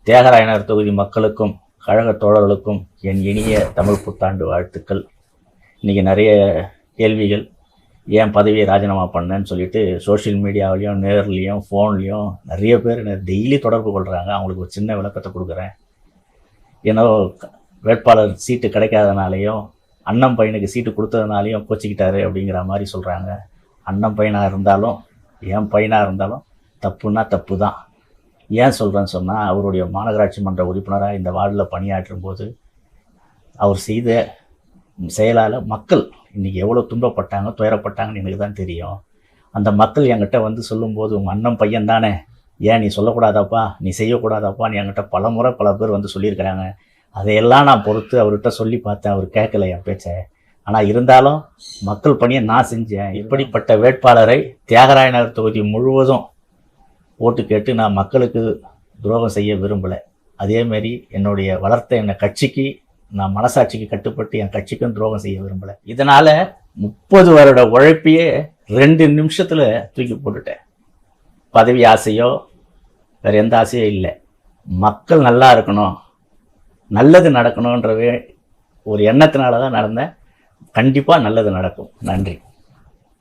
தியாகராயநகர் தொகுதி மக்களுக்கும் கழக தோழர்களுக்கும் என் இனிய தமிழ் புத்தாண்டு வாழ்த்துக்கள். இன்றைக்கி நிறைய கேள்விகள், ஏன் பதவியை ராஜினாமா பண்ணேன்னு சொல்லிட்டு சோஷியல் மீடியாவிலையும் நேர்லேயும் ஃபோன்லேயும் நிறைய பேர் டெய்லி தொடர்பு கொள்கிறாங்க. அவங்களுக்கு ஒரு சின்ன விளக்கத்தை கொடுக்குறேன். ஏன்னா வேட்பாளர் சீட்டு கிடைக்காதனாலையும் அண்ணன் பையனுக்கு சீட்டு கொடுத்ததுனாலையும் கோச்சிக்கிட்டாரு அப்படிங்கிற மாதிரி சொல்கிறாங்க. அண்ணன் பையனாக இருந்தாலும் என் பையனாக இருந்தாலும் தப்புன்னா தப்பு தான். ஏன் சொல்கிறேன்னு சொன்னால், அவருடைய மாநகராட்சி மன்ற உறுப்பினராக இந்த வார்டில் பணியாற்றும் போது அவர் செய்த செயலால் மக்கள் இன்றைக்கி எவ்வளோ துன்பப்பட்டாங்க, துயரப்பட்டாங்கன்னு எனக்கு தான் தெரியும். அந்த மக்கள் என்கிட்ட வந்து சொல்லும்போது, உங்கள் அண்ணன் பையன் தானே, ஏன் நீ சொல்லக்கூடாதாப்பா, நீ செய்யக்கூடாதாப்பான்னு என்கிட்ட பல பேர் வந்து சொல்லியிருக்கிறாங்க. அதையெல்லாம் நான் பொறுத்து அவர்கிட்ட சொல்லி பார்த்தேன். அவர் கேட்கல என் பேச்சை. ஆனால் இருந்தாலும் மக்கள் பணியை நான் செஞ்சேன். இப்படிப்பட்ட வேட்பாளரை தியாகராயநகர் தொகுதி முழுவதும் ஓட்டு கேட்டு நான் மக்களுக்கு துரோகம் செய்ய விரும்பலை. அதேமாரி என்னுடைய வளர்த்த என் கட்சிக்கு நான் மனசாட்சிக்கு கட்டுப்பட்டு என் கட்சிக்கும் துரோகம் செய்ய விரும்பலை. இதனால் 30 வருட உழைப்பையே 2 நிமிஷத்தில் தூக்கி போட்டுட்டேன். பதவி ஆசையோ வேறு எந்த ஆசையோ இல்லை. மக்கள் நல்லா இருக்கணும், நல்லது நடக்கணுன்றவே ஒரு எண்ணத்தினால தான் நடந்தேன். கண்டிப்பாக நல்லது நடக்கும். நன்றி.